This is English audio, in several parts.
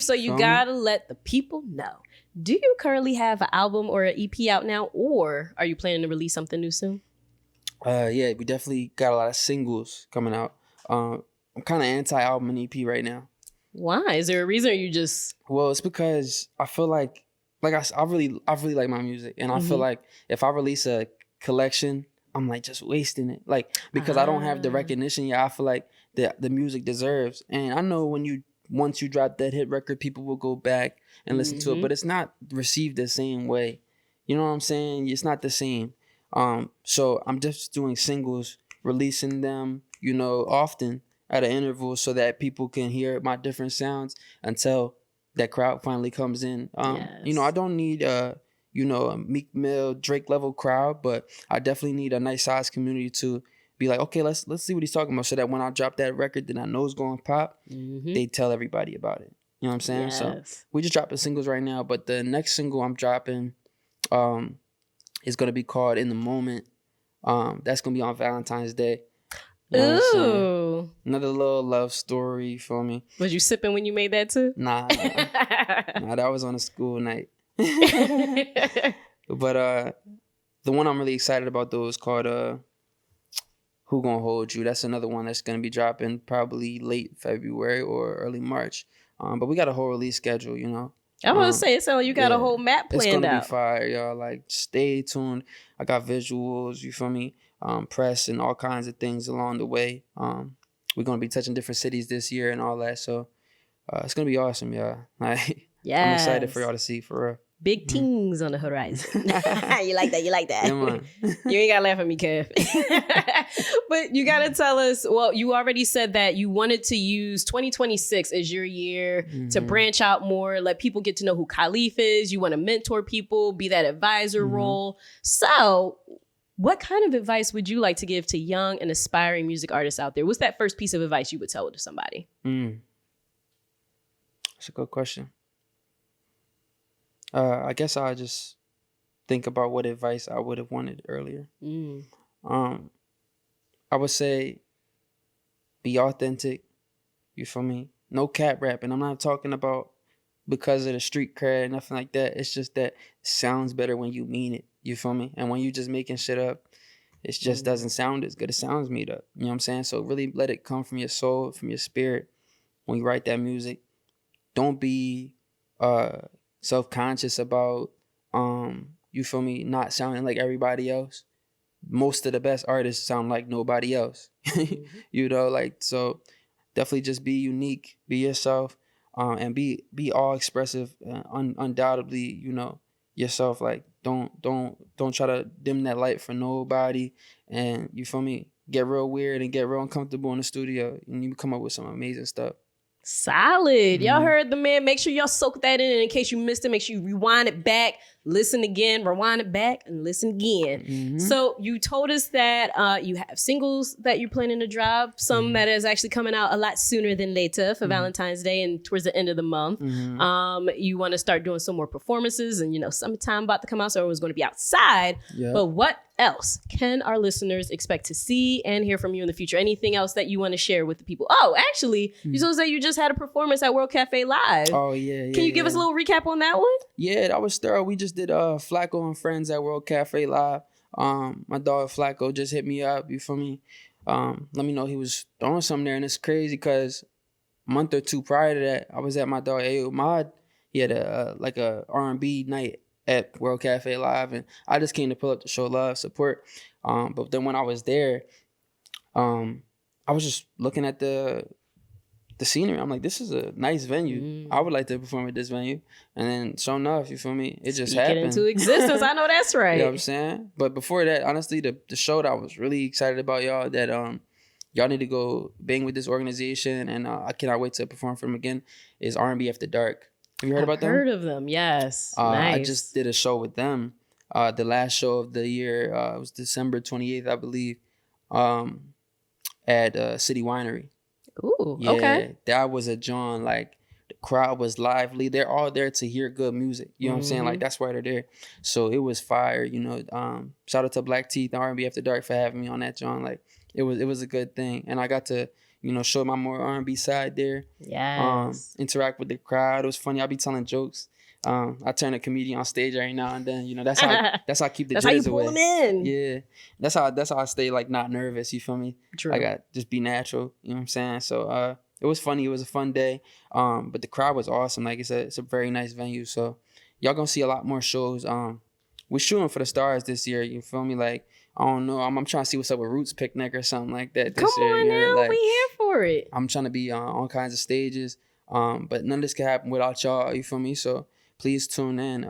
so you gotta let the people know. Do you currently have an album or an EP out now, or are you planning to release something new soon? Yeah, we definitely got a lot of singles coming out. I'm kind of anti-album and EP right now. Why? Is there a reason, or you just? Well, it's because I feel like I really like my music, and I feel like if I release a collection, I'm like just wasting it. Like, because I don't have the recognition yet, I feel like the music deserves. And I know once you drop that hit record, people will go back and listen to it, but it's not received the same way. You know what I'm saying? It's not the same. So I'm just doing singles, releasing them, often at an interval so that people can hear my different sounds until that crowd finally comes in. I don't need a Meek Mill, Drake level crowd, but I definitely need a nice size community to be like, okay, let's see what he's talking about, so that when I drop that record that I know is going to pop, they tell everybody about it. You know what I'm saying? Yes. So we just dropping singles right now, but the next single I'm dropping is going to be called In the Moment. That's going to be on Valentine's Day. You know Ooh. Another little love story for me. Was you sipping when you made that too? Nah, that was on a school night. But the one I'm really excited about though is called Who Gonna Hold You. That's another one that's gonna be dropping probably late February or early March. But we got a whole release schedule, I was gonna say, it sounds like you got a whole map planned out. It's gonna be fire, y'all. Like, stay tuned. I got visuals, you feel me? Press and all kinds of things along the way. We're gonna be touching different cities this year and all that. So it's gonna be awesome, y'all. Like, I'm excited for y'all to see, for real. Big things on the horizon. You like that? Yeah, man. You ain't gotta laugh at me, Kev. But you gotta tell us, well, you already said that you wanted to use 2026 as your year to branch out more, let people get to know who Khaliph is. You want to mentor people, be that advisor role. So what kind of advice would you like to give to young and aspiring music artists out there? What's that first piece of advice you would tell to somebody? That's a good question. I guess I'll just think about what advice I would have wanted earlier. I would say be authentic. You feel me? No cap rapping. I'm not talking about because of the street cred, nothing like that. It's just that it sounds better when you mean it. You feel me? And when you just making shit up, it just doesn't sound as good. It sounds made up. You know what I'm saying? So really let it come from your soul, from your spirit when you write that music. Don't be self-conscious about you feel me, not sounding like everybody else. Most of the best artists sound like nobody else. So definitely just be unique, be yourself, and be all expressive, undoubtedly, yourself. Like, don't try to dim that light for nobody, and you feel me, get real weird and get real uncomfortable in the studio, and you come up with some amazing stuff. Solid. Y'all heard the man. Make sure y'all soak that in case you missed it. Make sure you rewind it back, listen again, rewind it back, and listen again. So you told us that you have singles that you're planning to drop, some that is actually coming out a lot sooner than later for Valentine's Day and towards the end of the month. You want to start doing some more performances, and summertime about to come out, so everyone's going to be outside. But what else can our listeners expect to see and hear from you in the future? Anything else that you want to share with the people? Oh, actually, you told us that you just had a performance at World Cafe Live. Oh, yeah. Can you give us a little recap on that one? Yeah, that was thorough. We just did Flacco and Friends at World Cafe Live. My dog Flacco just hit me up, you feel me? Let me know he was throwing something there, and it's crazy because a month or two prior to that, I was at my dog Ayo Mod. He had a R&B night at World Cafe Live, and I just came to pull up to show love, support. But then when I was there, I was just looking at the scenery. I'm like, this is a nice venue. I would like to perform at this venue. And then, sure enough, you feel me? It just happened. Get into existence. I know that's right. You know what I'm saying? But before that, honestly, the show that I was really excited about, y'all, that y'all need to go bang with this organization, and I cannot wait to perform for them again, is R&B After Dark. Have you heard about them? I've heard of them, yes. Nice. I just did a show with them. The last show of the year, it was December 28th, I believe, at City Winery. Ooh, yeah, okay. That was a John, like, the crowd was lively. They're all there to hear good music. You know what I'm saying? Like, that's why they're there. So it was fire, Shout out to Black Teeth and R&B After Dark for having me on that, John. Like, it was a good thing. And I got to, show my more R&B side there. Yes. Interact with the crowd. It was funny. I'll be telling jokes. I turn a comedian on stage every now and then. That's how I keep the That's how you jitters pull away. them in. Yeah, that's how I stay like not nervous. You feel me? True. I got just be natural. You know what I'm saying? So it was funny. It was a fun day. But the crowd was awesome. Like it's a very nice venue. So y'all gonna see a lot more shows. We're shooting for the stars this year. You feel me? Like I don't know. I'm trying to see what's up with Roots Picnic or something like that this Come year. on now, Like, we here for it. I'm trying to be on all kinds of stages. But none of this can happen without y'all. You feel me? So please tune in.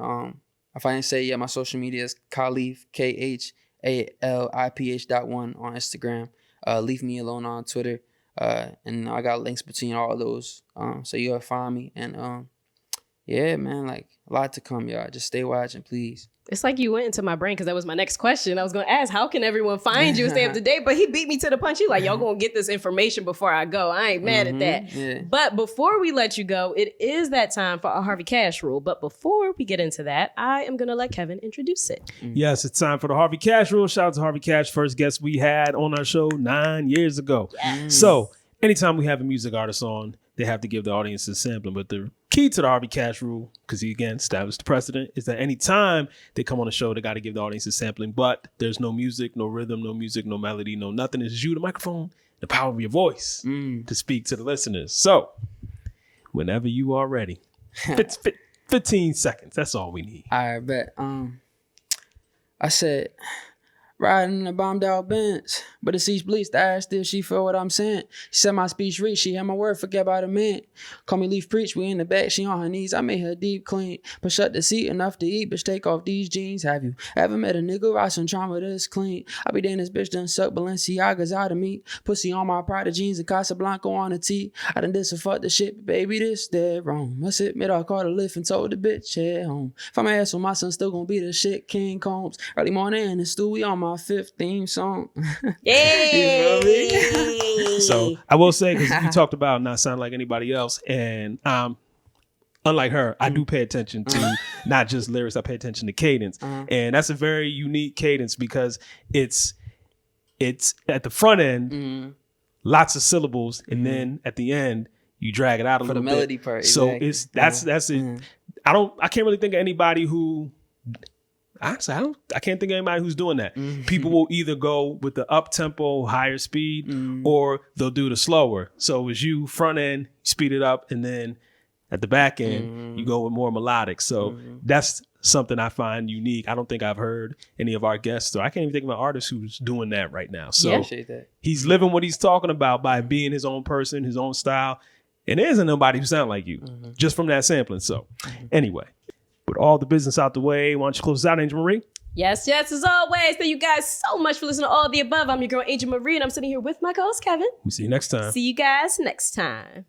If I didn't say yeah, my social media is Khaliph, KHALIPH.1 on Instagram. Leave me alone on Twitter. And I got links between all of those. So you'll find me. And yeah, man, like a lot to come, y'all. Just stay watching, please. It's like you went into my brain because that was my next question. I was going to ask, how can everyone find you and stay up to date? But he beat me to the punch. He's like, y'all going to get this information before I go. I ain't mad at that. Yeah. But before we let you go, it is that time for our Harvey Cash rule. But before we get into that, I am going to let Kevin introduce it. Yes, it's time for the Harvey Cash rule. Shout out to Harvey Cash, first guest we had on our show 9 years ago. Yes. So anytime we have a music artist on, they have to give the audience a sampling. But the key to the Harvey Cash rule, because he again established the precedent, is that anytime they come on the show, they got to give the audience a sampling. But there's no music, no rhythm, no music, no melody, no nothing. It's you, the microphone, the power of your voice to speak to the listeners. So whenever you are ready, 15 seconds. That's all we need. All right, bet. I said, riding in a bombed out Benz, but the seats bleached. I asked if she feel what I'm saying. She said my speech reached. She had my word, forget about a man. Call me Leaf Preach. We in the back. She on her knees. I made her deep clean. Push up the seat enough to eat. Bitch, take off these jeans. Have you ever met a nigga ride some trauma this clean? I be damn this bitch done suck Balenciagas out of me. Pussy on my Prada jeans and Casablanca on the tee. I done did some fuck the shit, but baby, this dead wrong. Must admit I called a lift and told the bitch head home. If I'm ass with my son, still gonna be the shit King Combs. Early morning in the stew, we on my 5th theme song. Yay! So I will say, because you talked about not sounding like anybody else, and unlike her, I do pay attention to not just lyrics, I pay attention to cadence. And that's a very unique cadence because it's at the front end, lots of syllables, and then at the end, you drag it out a little bit. For the melody part. So exactly. that's it. I can't really think of anybody who, honestly, I can't think of anybody who's doing that. People will either go with the up tempo, higher speed, or they'll do the slower. So as you front end, speed it up, and then at the back end, you go with more melodic. So that's something I find unique. I don't think I've heard any of our guests, so I can't even think of an artist who's doing that right now. So Appreciate that. he's living what he's talking about by being his own person, his own style. And there isn't nobody who sounds like you just from that sampling. So anyway, with all the business out the way, why don't you close us out, Angel Marie? Yes, as always. Thank you guys so much for listening to all of the above. I'm your girl, Angel Marie, and I'm sitting here with my co-host, Kevin. We'll see you next time. See you guys next time.